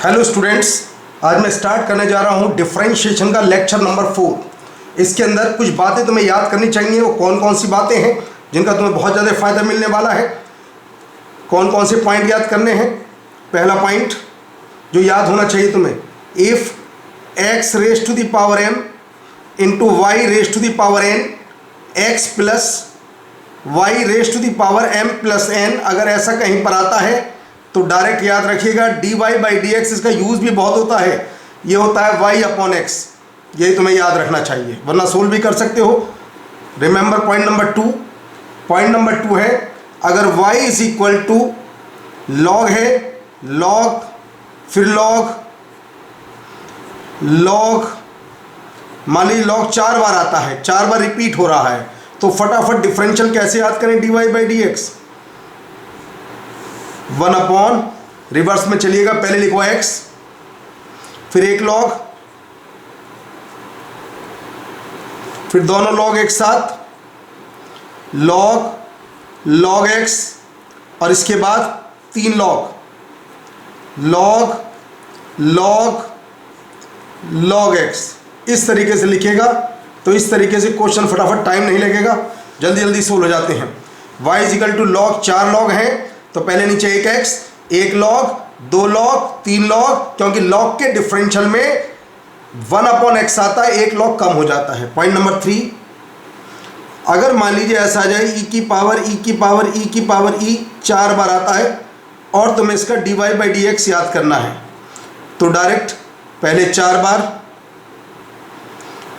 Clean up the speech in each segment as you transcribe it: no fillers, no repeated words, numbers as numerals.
Hello students, आज मैं start करने जा रहा हूँ डिफरेंशिएशन का लेक्चर नंबर 4। इसके अंदर कुछ बातें तुम्हें याद करनी चाहिए। वो कौन कौन सी बातें हैं जिनका तुम्हें बहुत ज़्यादा फ़ायदा मिलने वाला है। कौन कौन से पॉइंट याद करने हैं। पहला पॉइंट जो याद होना चाहिए तुम्हें, if x raise to the power m into y raise to the power n x plus y raise to the power m plus n, अगर ऐसा कहीं पर आता है तो डायरेक्ट याद रखिएगा dy बाई डी एक्स। इसका यूज़ भी बहुत होता है, ये होता है y अपॉन x। यही तुम्हें याद रखना चाहिए, वरना सोल्व भी कर सकते हो। Remember point number 2। Point number 2 है, अगर y is equal to log है, लॉग फिर लॉग लॉग, मान लीजिए लॉग 4 बार आता है, 4 बार रिपीट हो रहा है, तो फटाफट डिफरेंशियल कैसे याद करें dy by D x. 1 upon, reverse में चलिएगा, पहले लिखो x, फिर एक लॉग, फिर दोनों लॉग एक साथ, लॉग लॉग x, और इसके बाद 3 log, log log log x। इस तरीके से लिखेगा तो इस तरीके से क्वेश्चन फटाफट, टाइम नहीं लगेगा, जल्दी जल्दी सोल्व हो जाते हैं। y is equal to log, 4 log हैं तो पहले नीचे एक x, एक लॉग, 2 लॉग, 3 लॉग, क्योंकि लॉग के डिफरेंशियल में 1 अपॉन x आता है, एक लॉग कम हो जाता है। पॉइंट नंबर 3, अगर मान लीजिए ऐसा आ जाए e की पावर e की पावर e की पावर e 4 बार आता है और तुम्हें इसका dy बाई डी एक्स याद करना है, तो डायरेक्ट पहले 4 बार,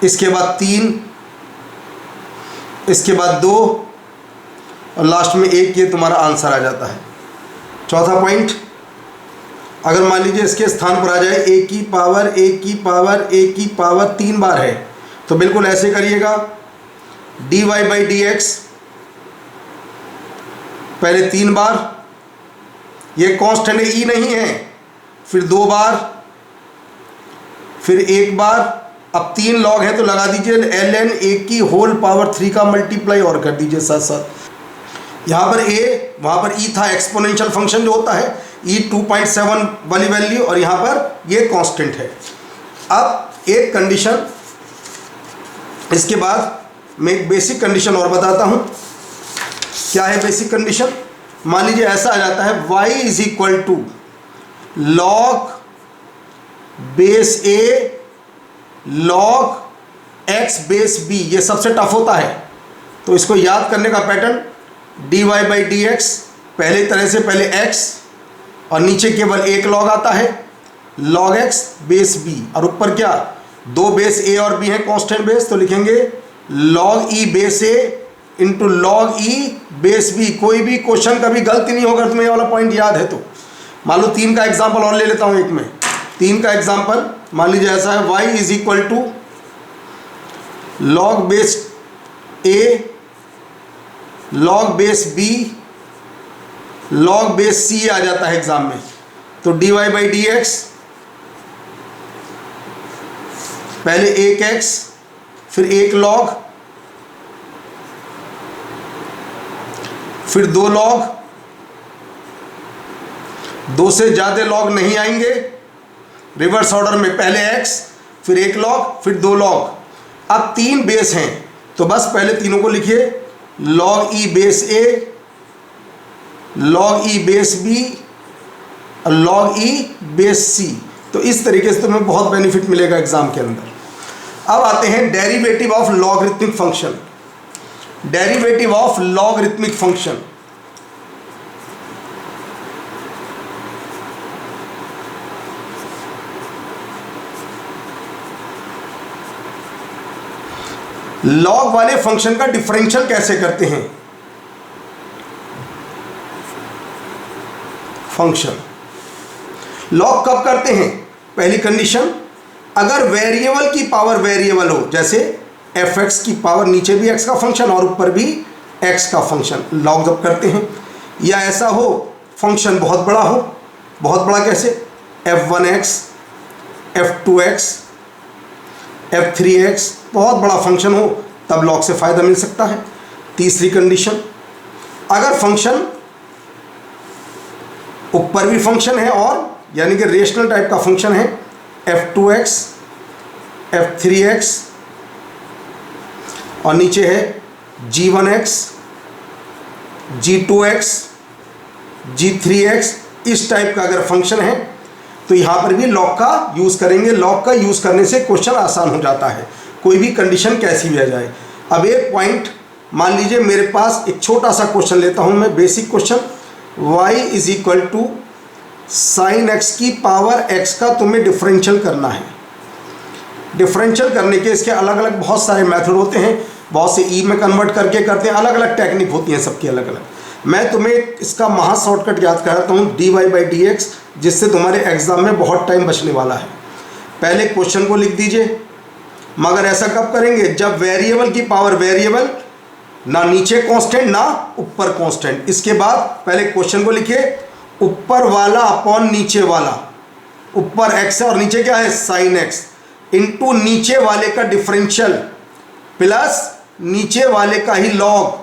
इसके बाद 3, इसके बाद 2 और लास्ट में 1, ये तुम्हारा आंसर आ जाता है। चौथा पॉइंट, अगर मान लीजिए इसके स्थान पर आ जाए a की पावर a की पावर a की पावर 3 बार है, तो बिल्कुल ऐसे करिएगा, dy बाई डी एक्स पहले 3 बार, ये कांस्टेंट है, e नहीं है, फिर 2 बार, फिर 1 बार, अब 3 लॉग है तो लगा दीजिए ln a की होल पावर 3 का मल्टीप्लाई और कर दीजिए साथ साथ। यहाँ पर a, वहाँ पर e था, एक्सपोनेंशियल फंक्शन जो होता है, e 2.7 वाली वैल्यू, और यहाँ पर ये कांस्टेंट है। अब एक कंडीशन, इसके बाद मैं एक बेसिक कंडीशन और बताता हूँ। क्या है बेसिक कंडीशन? मान लीजिए ऐसा आ जाता है, y is equal to log base a log x base b। ये सबसे टफ होता है, तो इसको याद करने का pattern dy by D x, पहले तरह से पहले x और नीचे केवल एक लॉग आता है, log x बेस b, और ऊपर क्या, 2 बेस a और b है कांस्टेंट बेस, तो लिखेंगे log e base a into log e base b। कोई भी क्वेश्चन कभी गलती नहीं होगा, तुम्हें ये वाला पॉइंट याद है तो। मान लो 3 का एग्जाम्पल और ले लेता हूँ एक में। 3 का एग्जाम्पल मान लीजिए ऐसा है, y is equal to log base a log base b log base c आ जाता है एग्जाम में, तो dy बाई डी एक्स पहले एक x, फिर एक log, फिर 2 log, 2 से ज़्यादा log नहीं आएंगे, रिवर्स ऑर्डर में पहले x, फिर एक log, फिर 2 log। अब 3 बेस हैं तो बस पहले तीनों को लिखिए, log e base a log e base b और log e बेस c। तो इस तरीके से तुम्हें बहुत बेनिफिट मिलेगा एग्जाम के अंदर। अब आते हैं derivative of logarithmic function. Derivative of logarithmic function, log वाले फंक्शन का डिफरेंशियल कैसे करते हैं। फंक्शन लॉग कब करते हैं? पहली कंडीशन, अगर वेरिएबल की पावर वेरिएबल हो, जैसे fx की पावर, नीचे भी x का फंक्शन और ऊपर भी x का फंक्शन, लॉग जब करते हैं। या ऐसा हो फंक्शन बहुत बड़ा हो, बहुत बड़ा कैसे, f1x f2x f3x, बहुत बड़ा फंक्शन हो, तब लॉग से फ़ायदा मिल सकता है। तीसरी कंडीशन, अगर फंक्शन ऊपर भी फंक्शन है और यानी कि रेशनल टाइप का फंक्शन है f2x f3x और नीचे है g1x g2x g3x, इस टाइप का अगर फंक्शन है तो यहाँ पर भी लॉग का यूज़ करेंगे। लॉग का यूज़ करने से क्वेश्चन आसान हो जाता है, कोई भी कंडीशन कैसी भी आ जाए। अब एक पॉइंट मान लीजिए मेरे पास एक छोटा सा क्वेश्चन लेता हूँ मैं, basic question, y is equal to sine x की पावर x का तुम्हें डिफरेंशियल करना है। डिफरेंशियल करने के इसके अलग अलग बहुत सारे मेथड होते हैं, बहुत से ई में कन्वर्ट करके करते हैं, अलग अलग टेक्निक होती हैं सबकी अलग अलग। मैं तुम्हें इसका महा शॉर्टकट याद कराता हूँ, dy/dx, जिससे तुम्हारे एग्जाम में बहुत टाइम बचने वाला है। पहले क्वेश्चन को लिख दीजिए, मगर ऐसा कब करेंगे, जब वेरिएबल की पावर वेरिएबल, ना नीचे कांस्टेंट ना ऊपर कांस्टेंट। इसके बाद पहले क्वेश्चन को लिखिए, ऊपर वाला अपॉन नीचे वाला, ऊपर x है और नीचे क्या है साइन x, इंटू नीचे वाले का डिफरेंशियल प्लस नीचे वाले का ही लॉग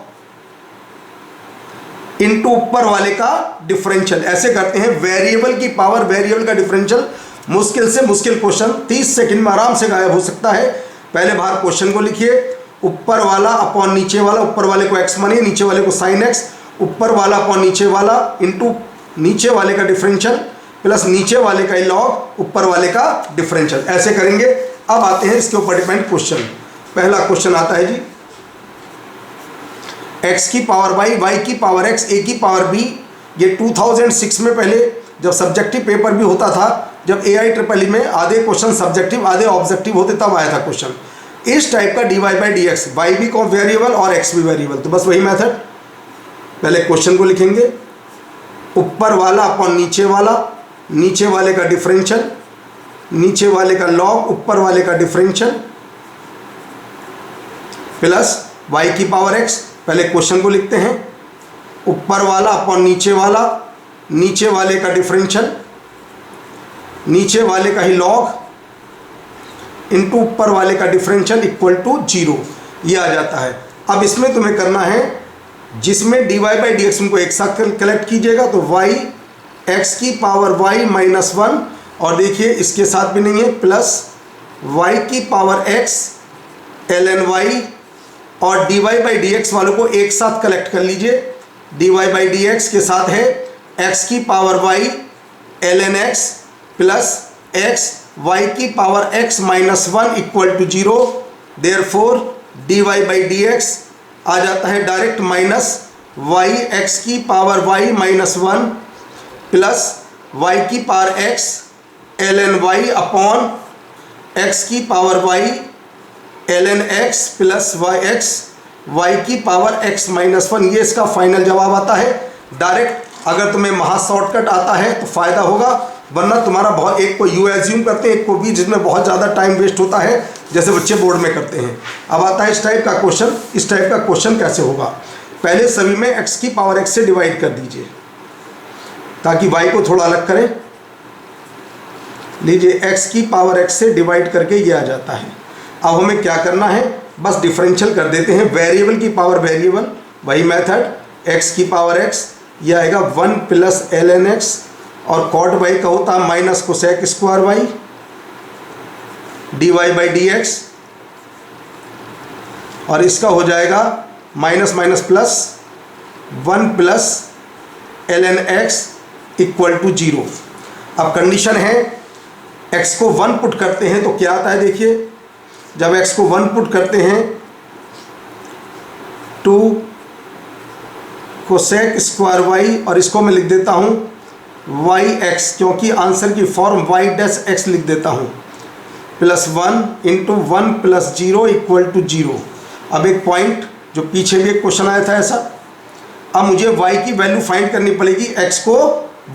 इंटू ऊपर वाले का डिफरेंशियल। ऐसे करते हैं, वेरिएबल की पावर वेरिएबल का डिफरेंशियल। मुश्किल से मुश्किल क्वेश्चन 30 सेकंड में आराम से गायब हो सकता है। पहले बाहर क्वेश्चन को लिखिए, ऊपर वाला अपॉन नीचे वाला, ऊपर वाले को x मानिए, नीचे वाले को साइन x, ऊपर वाला अपॉन नीचे वाला इंटू नीचे वाले का डिफरेंशियल प्लस नीचे वाले का लॉग ऊपर वाले का डिफरेंशियल। ऐसे करेंगे। अब आते हैं इसके ऊपर डिपेंड क्वेश्चन। पहला क्वेश्चन आता है जी, x की पावर y की पावर x a की पावर b। ये 2006 में पहले जब सब्जेक्टिव पेपर भी होता था, जब AIEEE में आधे क्वेश्चन सब्जेक्टिव आधे ऑब्जेक्टिव होते, तब आया था क्वेश्चन इस टाइप का, dy/dx, y भी को वेरिएबल और x भी वेरिएबल। तो बस वही मेथड, पहले क्वेश्चन को लिखेंगे, ऊपर वाला अपॉन नीचे वाला, नीचे वाले का डिफरेंशियल, नीचे वाले का लॉग ऊपर वाले का डिफरेंशियल प्लस y की पावर x। पहले क्वेश्चन को लिखते हैं, ऊपर वाला अपॉन नीचे वाला, नीचे वाले का डिफरेंशियल, नीचे वाले का ही लॉग इंटू ऊपर वाले का डिफरेंशियल इक्वल टू 0। ये आ जाता है। अब इसमें तुम्हें करना है, जिसमें dy/dx को एक साथ कलेक्ट कीजिएगा, तो y x की पावर y माइनस 1, और देखिए इसके साथ भी नहीं है, प्लस y की पावर x ln y, और dy/dx वालों को एक साथ कलेक्ट कर लीजिए। dy/dx के साथ है x की power y ln x plus x y की power x minus 1 equal to 0। Therefore dy/dx आ जाता है डायरेक्ट माइनस y x की power y minus 1 plus y की power x ln y upon x की power y ln x plus y की power x minus 1। ये इसका final जवाब आता है। डायरेक्ट अगर तुम्हें महा शॉर्टकट आता है तो फ़ायदा होगा, वरना तुम्हारा बहुत, एक को यू एज्यूम करते हैं, एक को भी, जिसमें बहुत ज़्यादा टाइम वेस्ट होता है, जैसे बच्चे बोर्ड में करते हैं। अब आता है इस टाइप का क्वेश्चन। इस टाइप का क्वेश्चन कैसे होगा, पहले सभी में x की पावर x से डिवाइड कर दीजिए ताकि y को थोड़ा अलग करें। लीजिए, x की पावर x से डिवाइड करके ये आ जाता है। अब हमें क्या करना है, बस डिफरेंशियल कर देते हैं, वेरिएबल की पावर वेरिएबल, वही मेथड, x की पावर x, ये आएगा 1 प्लस ln x, और कॉट y का होता है minus cosec square y, dy/dx, और इसका हो जाएगा minus minus plus 1 plus ln x equal to 0। अब कंडीशन है, x को 1 पुट करते हैं तो क्या आता है, देखिए, जब x को 1 पुट करते हैं 2 कोसेक स्क्वायर y, और इसको मैं लिख देता हूँ yx, क्योंकि आंसर की फॉर्म y'(x) लिख देता हूँ, plus 1 into 1 plus 0 equal to 0। अब एक पॉइंट, जो पीछे भी एक क्वेश्चन आया था ऐसा, अब मुझे y की वैल्यू फाइंड करनी पड़ेगी। x को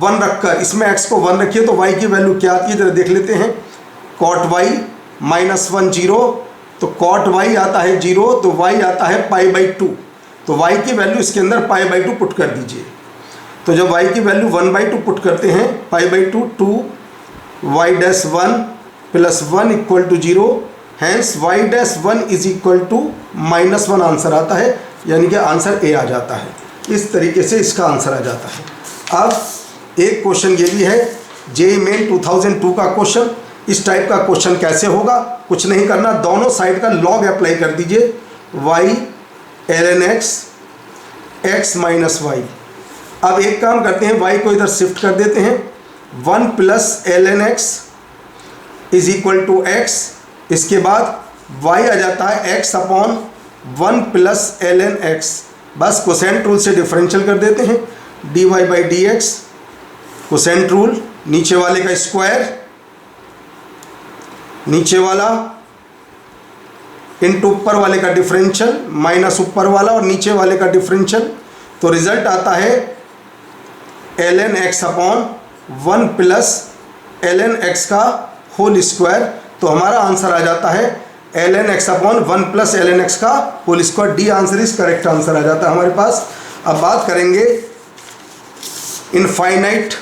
1 रखकर, इसमें x को 1 रखिए तो y की वैल्यू क्या आती है जरा देख लेते हैं। कॉट y माइनस 1 0, तो कॉट y आता है 0, तो y आता है π/2, तो y की वैल्यू इसके अंदर π/2 पुट कर दीजिए। तो जब y की वैल्यू 1/2 पुट करते हैं, π/2 2 y'1 plus 1 equal to 0, hence y'1 is equal to -1 answer आता है, यानी कि आंसर ए आ जाता है। इस तरीके से इसका आंसर आ जाता है। अब एक क्वेश्चन ये भी है, जेईई मेन 2002 का क्वेश्चन। इस टाइप का क्वेश्चन कैसे होगा, कुछ नहीं करना, दोनों साइड का लॉग अप्लाई कर दीजिए, y ln x x minus y. अब एक काम करते हैं, y को इधर शिफ्ट कर देते हैं, 1 plus ln x is equal to x, इसके बाद y आ जाता है x upon 1 plus ln x, बस कोसेंट रूल से डिफरेंशियल कर देते हैं, dy by D x, quotient rule, नीचे वाले का स्क्वायर, नीचे वाला इनटू ऊपर वाले का डिफरेंशियल माइनस ऊपर वाला और नीचे वाले का डिफरेंशियल, तो रिजल्ट आता है ln x upon 1 plus ln x का होल स्क्वायर। तो हमारा आंसर आ जाता है ln x upon 1 plus ln x का whole square. The answer is correct answer आ जाता है हमारे पास। अब बात करेंगे इनफाइनाइट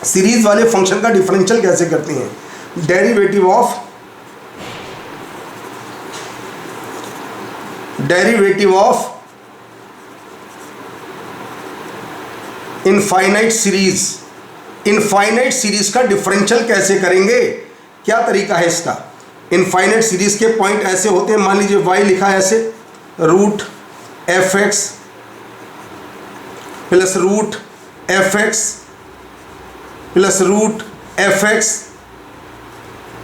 सीरीज वाले फंक्शन का डिफरेंशियल कैसे करते हैं। डेरिवेटिव ऑफ इनफाइनाइट सीरीज का डिफरेंशियल कैसे करेंगे, क्या तरीका है इसका। इनफाइनाइट सीरीज के पॉइंट ऐसे होते हैं, मान लीजिए y लिखा है ऐसे, root f x plus root f x plus root f x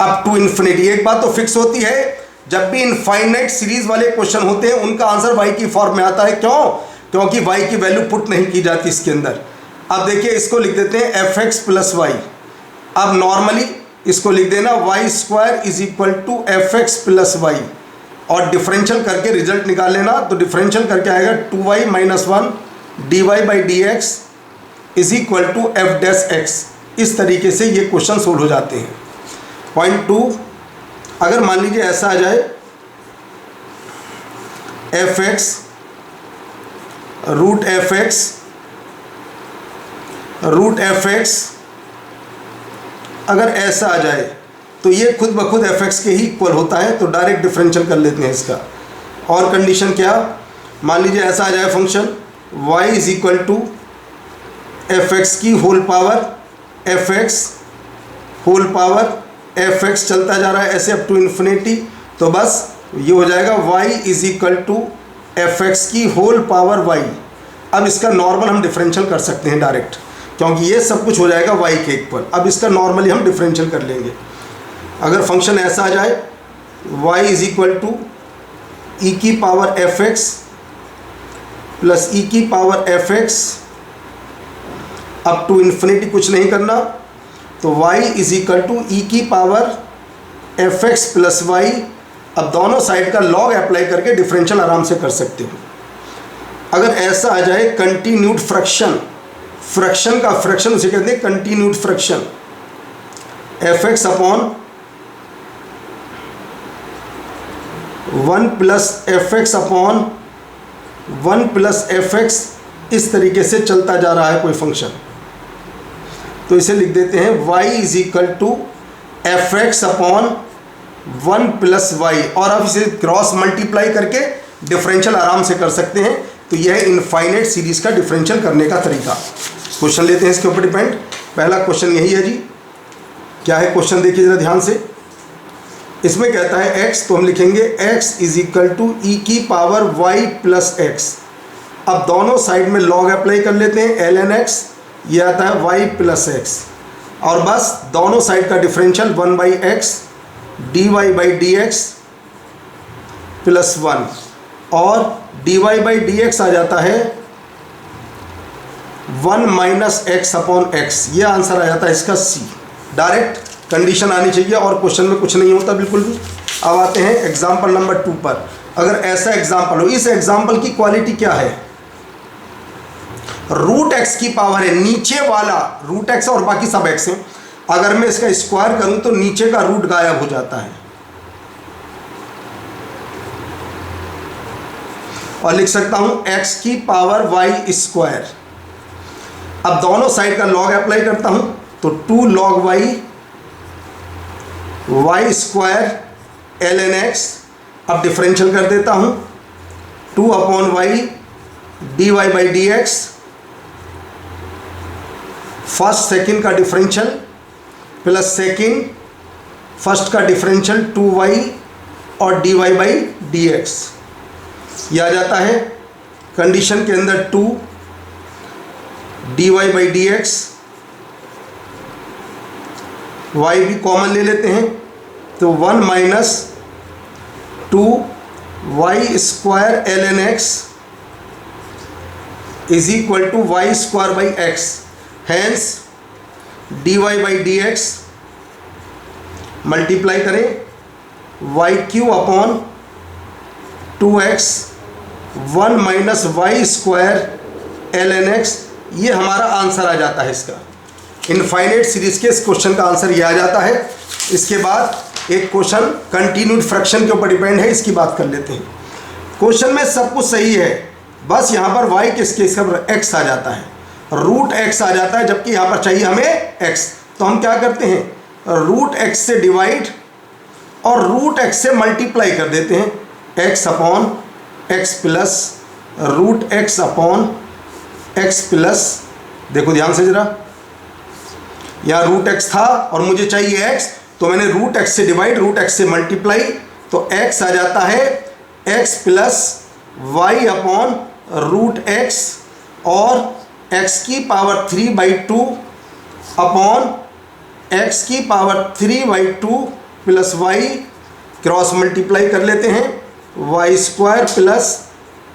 up to infinity. एक बात तो फिक्स होती है, जब भी इनफाइनाइट सीरीज वाले क्वेश्चन होते हैं उनका आंसर y की फॉर्म में आता है। क्यों? क्योंकि y की वैल्यू पुट नहीं की जाती इसके अंदर। अब देखिए इसको लिख देते हैं एफ एक्स प्लस वाई। अब नॉर्मली इसको लिख देना y square is equal to F x plus y, और डिफरेंशियल करके रिजल्ट निकाल लेना। तो डिफरेंशियल करके आएगा 2y minus 1 d Y by D x is equal to f dash x. इस तरीके से ये क्वेश्चन सोल्व हो जाते हैं। पॉइंट 2, अगर मान लीजिए ऐसा आ जाए f x root f x, अगर ऐसा आ जाए तो ये खुद ब खुद एफ एक्स के ही इक्वल होता है, तो डायरेक्ट डिफरेंशियल कर लेते हैं इसका। और कंडीशन क्या, मान लीजिए ऐसा आ जाए function y is equal to F x की whole power F X whole power F X चलता जा रहा है ऐसे अप टू इन्फिनिटी, तो बस ये हो जाएगा y is equal to F x की होल पावर y। अब इसका नॉर्मल हम डिफरेंशियल कर सकते हैं डायरेक्ट, क्योंकि ये सब कुछ हो जाएगा y के इक्वल। अब इसका नॉर्मली हम डिफरेंशियल कर लेंगे। अगर फंक्शन ऐसा आ जाए y is equal to e की power F x plus e की power F x up to infinity, कुछ नहीं करना, तो y is equal to e की power F x plus y. अब दोनों साइड का लॉग अप्लाई करके डिफरेंशियल आराम से कर सकते हो। अगर ऐसा आ जाए कंटिन्यूड फ्रैक्शन का फ्रैक्शन उसे कहते हैं continued fraction, F x upon 1 plus F x upon 1 plus F x, इस तरीके से चलता जा रहा है कोई फंक्शन, तो इसे लिख देते हैं y is equal to F x upon 1 plus y, और अब इसे क्रॉस मल्टीप्लाई करके डिफरेंशियल आराम से कर सकते हैं। तो यह है इनफाइनाइट सीरीज का डिफरेंशियल करने का तरीका। क्वेश्चन लेते हैं इसके ऊपर डिपेंड। पहला क्वेश्चन यही है जी, क्या है क्वेश्चन देखिए जरा ध्यान से। इसमें कहता है x, तो हम लिखेंगे x is equal to e की पावर y प्लस एक्स। अब दोनों साइड में लॉग अप्लाई कर लेते हैं, ln x, ये आता है y प्लस एक्स, और बस दोनों साइड का differential 1 by X D Y by D X plus 1, और D Y by D X आ जाता है 1 माइनस एक्स अपॉन एक्स। ये आंसर आ जाता है इसका C। डायरेक्ट कंडीशन आनी चाहिए और क्वेश्चन में कुछ नहीं होता बिल्कुल भी। अब आते हैं एग्जाम्पल नंबर 2 पर। अगर ऐसा एग्जाम्पल हो, इस एग्जाम्पल की क्वालिटी क्या है, रूट एक्स की पावर है, नीचे वाला रूट एक्स और बाकी सब एक्स हैं। अगर मैं इसका स्क्वायर करूं तो नीचे का रूट गायब हो जाता है, और लिख सकता हूं x की पावर y स्क्वायर। अब दोनों साइड का लॉग अप्लाई करता हूं तो 2 log y square ln x। अब डिफरेंशियल कर देता हूं 2 upon y dy by D x, first second का डिफरेंशियल प्लस सेकंड फर्स्ट का डिफरेंशियल 2y और dy बाई dx, यह आ जाता है कंडीशन के अंदर 2 dy बाई dx, y भी कॉमन ले लेते हैं तो 1 माइनस 2 y square ln x is equal to Y square by X, hence dy by dx multiply करें Y Q upon 2x 1 minus Y square ln x, ये हमारा आंसर आ जाता है इसका। इनफाइनाइट सीरीज के इस क्वेश्चन का आंसर ये आ जाता है। इसके बाद एक क्वेश्चन कंटिन्यूड फ्रैक्शन के ऊपर डिपेंड है, इसकी बात कर लेते हैं। क्वेश्चन में सब कुछ सही है, बस यहाँ पर y किसके इसका x आ जाता है, रूट x आ जाता है, जबकि यहाँ पर चाहिए हमें x। तो हम क्या करते हैं, रूट x से डिवाइड और रूट x से मल्टीप्लाई कर देते हैं, x upon x plus root x upon x plus, देखो ध्यान से जरा, यहाँ रूट x था और मुझे चाहिए x, तो मैंने रूट x से डिवाइड रूट x से मल्टीप्लाई, तो x आ जाता है x plus y upon root x और x की पावर 3/2 अपॉन x की power 3/2 plus y, cross multiply कर लेते हैं, y स्क्वायर प्लस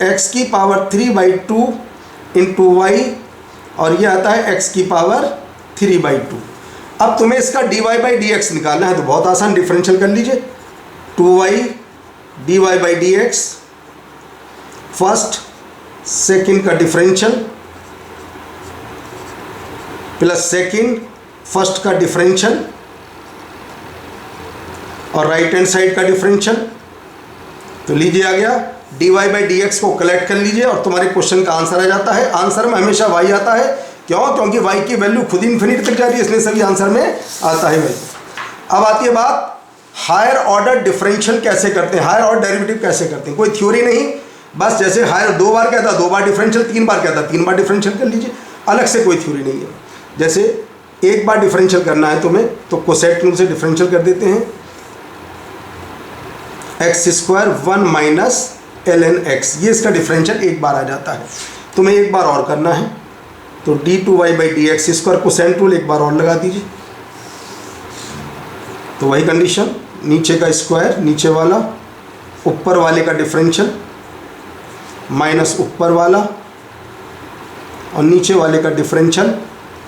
x की पावर 3/2 इंटू y, और ये आता है x की पावर 3/2। अब तुम्हें इसका dy बाई dx निकालना है, तो बहुत आसान, डिफरेंशियल कर लीजिए, 2y dy by dx, first second का डिफरेंशियल प्लस सेकंड फर्स्ट का डिफरेंशियल और राइट हैंड साइड का डिफरेंशियल, तो लीजिए आ गया, dy बाई dx को कलेक्ट कर लीजिए और तुम्हारे क्वेश्चन का आंसर आ जाता है। आंसर में हमेशा y आता है, क्यों? क्योंकि y की वैल्यू खुद इन्फिनिटी तक जा रही है, इसलिए सभी आंसर में आता है भाई। अब आती है बात, हायर ऑर्डर डिफरेंशियल कैसे करते हैं, हायर ऑर्डर डेरिवेटिव कैसे करते हैं। कोई थ्योरी नहीं, बस जैसे हायर 2 बार कहता 2 बार डिफरेंशियल, 3 बार कहता 3 बार डिफरेंशियल कर लीजिए, अलग से कोई थ्योरी नहीं है। जैसे 1 बार डिफरेंशियल करना है तुम्हें, तो कोसेट रूल से डिफरेंशियल कर देते हैं, x square 1 minus ln x, ये इसका डिफरेंशियल 1 बार आ जाता है। तुम्हें 1 बार और करना है, तो d2y by dx square quotient rule 1 बार और लगा दीजिए, तो वही कंडीशन, नीचे का स्क्वायर नीचे वाला, ऊपर वाले का डिफरेंशियल माइनस ऊपर वाला और नीचे वाले का डिफरेंशियल,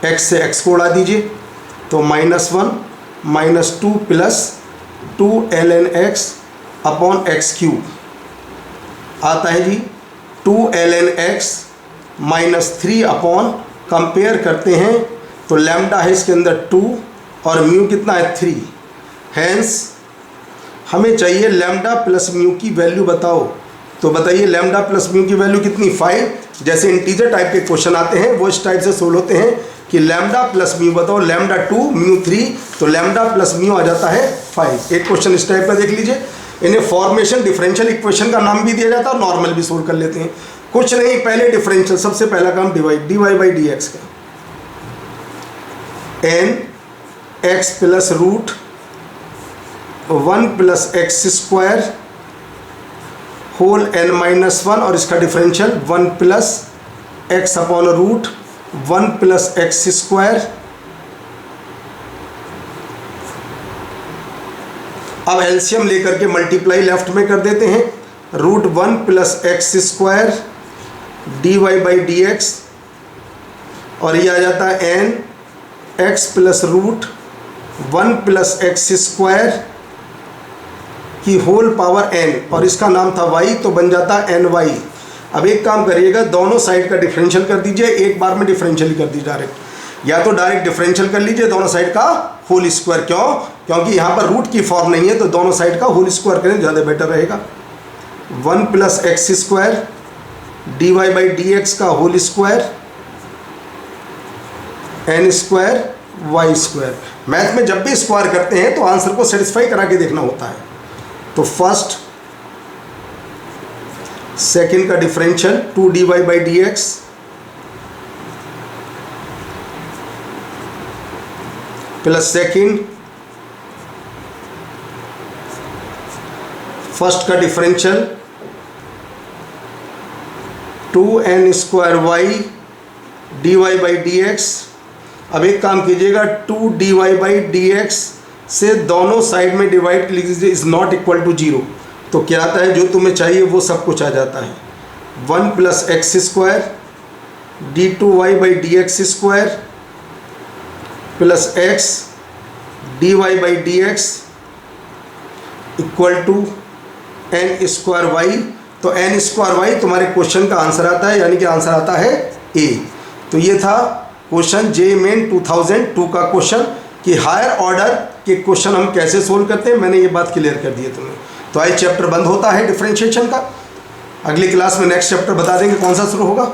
x से x को उड़ा दीजिए, तो -1 -2 plus 2 ln x upon x cube आता है जी 2 ln x -3 अपॉन, कंपेयर करते हैं तो लैम्डा है इसके अंदर 2 और म्यू कितना है 3, हैंस हमें चाहिए लैम्डा प्लस म्यू की वैल्यू बताओ। तो बताइए लैम्डा प्लस म्यू की वैल्यू कितनी, 5। जैसे इंटीजर टाइप के क्वेश्चन आते हैं वो इस टाइप से सोल्व होते हैं कि लैम्डा प्लस म्यू बताओ, लैम्डा 2 म्यू 3, तो लैम्डा प्लस म्यू आ जाता है 5। एक क्वेश्चन इस टाइप का देख लीजिए, इन्हें फॉर्मेशन डिफरेंशियल इक्वेशन का नाम भी दिया जाता है और नॉर्मल भी सोल्व कर लेते हैं। कुछ नहीं, पहले डिफरेंशियल, सबसे पहला काम डिवाइड, dy बाई dx का, n x plus root 1 plus x square whole n minus 1 और इसका differential 1 plus x upon root 1 plus x square. अब एलसीएम लेकर के मल्टीप्लाई लेफ्ट में कर देते हैं, root 1 plus x square dy by dx, और ये आ जाता है n x plus root 1 plus x square की होल पावर n, और इसका नाम था y, तो बन जाता है ny। अब एक काम करिएगा, दोनों साइड का डिफरेंशियल कर दीजिए, एक बार में डिफरेंशियल ही कर दीजिए डायरेक्ट, या तो डायरेक्ट डिफरेंशियल कर लीजिए दोनों साइड का होल स्क्वायर। क्यों? क्योंकि यहाँ पर रूट की फॉर्म नहीं है, तो दोनों साइड का होल स्क्वायर करें, ज़्यादा बेटर रहेगा। 1 plus x square dy by dx का whole square n square y square. Math में जब भी स्क्वायर करते हैं तो आंसर को सेटिस्फाई करा के देखना होता है। तो फर्स्ट सेकंड का differential 2 dy by dx plus second, first का differential 2n² y dy by D X. अब एक काम कीजिएगा, 2 dy बाई डी एक्स से दोनों साइड में डिवाइड लिख दीजिए, इज़ नॉट इक्वल टू 0। तो क्या आता है, जो तुम्हें चाहिए वो सब कुछ आ जाता है। 1 plus x square d2y by D x square plus x dy by D x equal to n² y। तो n² y तुम्हारे क्वेश्चन का आंसर आता है, यानी कि आंसर आता है ए। तो ये था क्वेश्चन जे मेन 2002 का क्वेश्चन कि हायर ऑर्डर के क्वेश्चन हम कैसे सोल्व करते हैं। मैंने ये बात क्लियर कर दी है तुम्हें। तो आज चैप्टर बंद होता है डिफरेंशिएशन का। अगली क्लास में नेक्स्ट चैप्टर बता देंगे कौन सा शुरू होगा।